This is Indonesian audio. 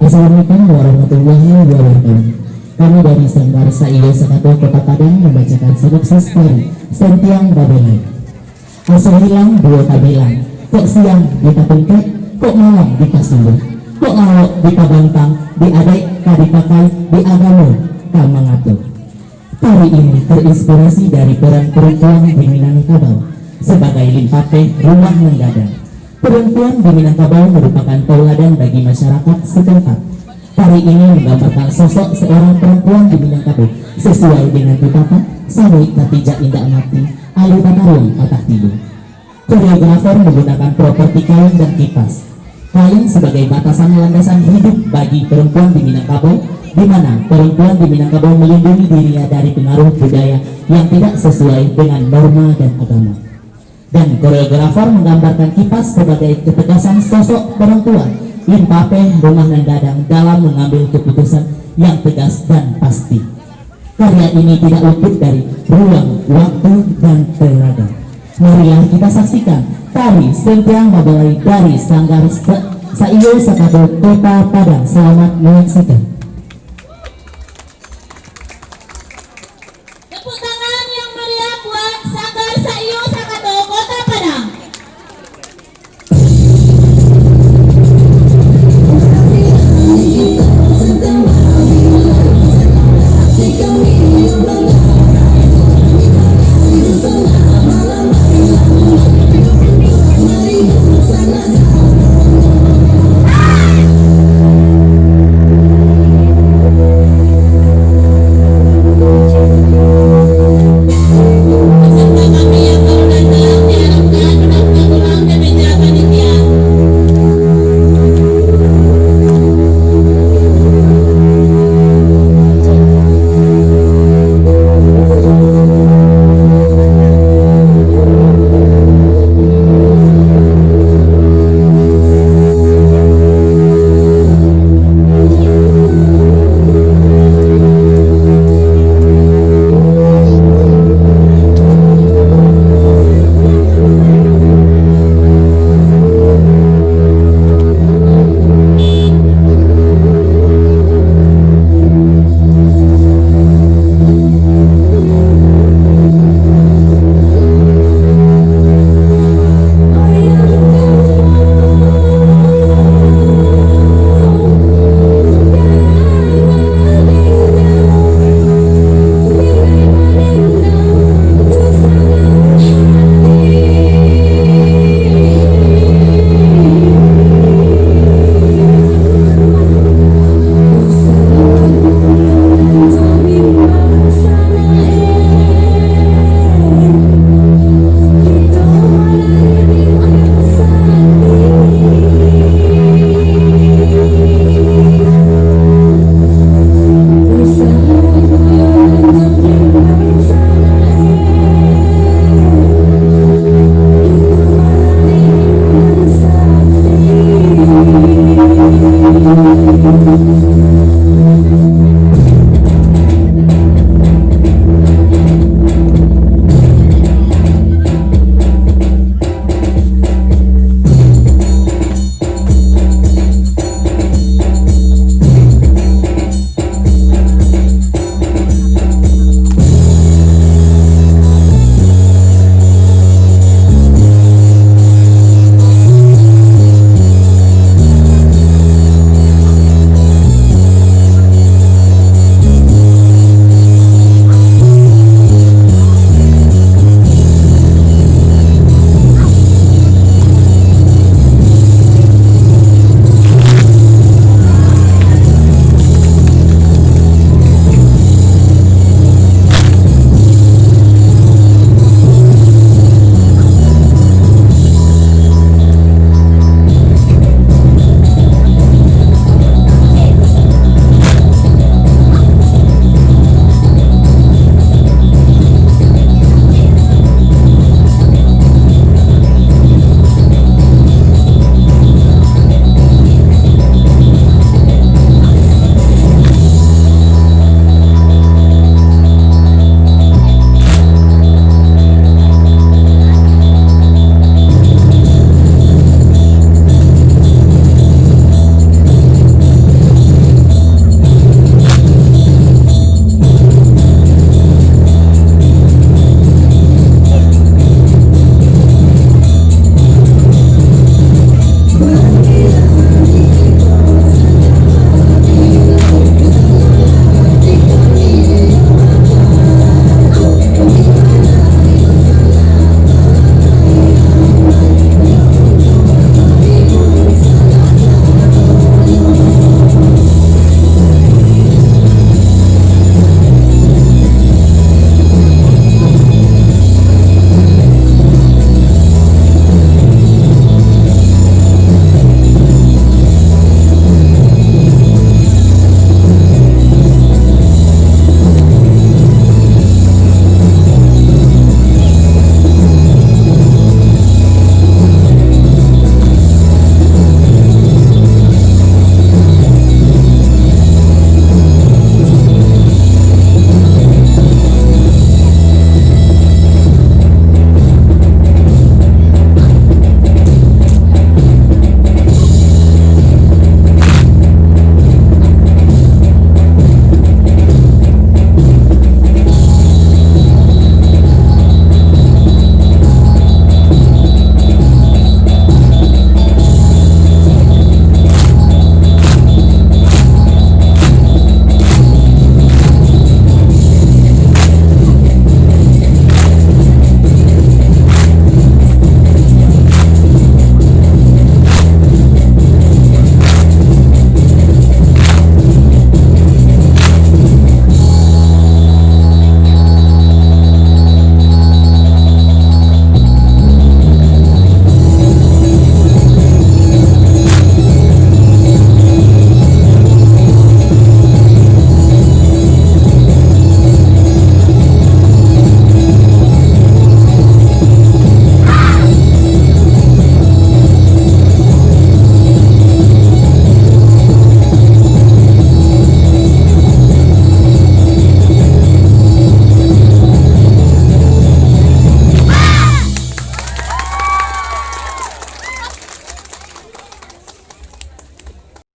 Assalamualaikum warahmatullahi wabarakatuh. Kami dari Sanggar Saiyo Sakato Kota Padang membacakan sinopsis dari Sentiang Babelai. Asal hilang dua tabilang, kok siang ditapungke, kok malam dipasulu, kok ngalok dipabantang, diadek kadipakai, diagamu kamangatur. Tari ini terinspirasi dari peran perempuan di Minangkabau sebagai limpate rumah menggadang. Perempuan di Minangkabau merupakan tauladan bagi masyarakat setempat. Tari ini menggambarkan sosok seorang perempuan di Minangkabau sesuai dengan tutatan sawi tatija indak mati alu tatarung patah tilu. Koreografer menggunakan properti kain dan kipas. Kain sebagai batasan landasan hidup bagi perempuan di Minangkabau, di mana perempuan di Minangkabau melindungi dirinya dari pengaruh budaya yang tidak sesuai dengan norma dan agama. Dan koreografer menggambarkan kipas sebagai ketegasan sosok perempuan limpape rumah nandadang dalam mengambil keputusan yang tegas dan pasti. Karya ini tidak luput dari ruang, waktu, dan tenaga. Marilah kita saksikan tari Sentiang Babelai dari Sanggar Saiyo Sakato Kota Padang. Selamat menyaksikan.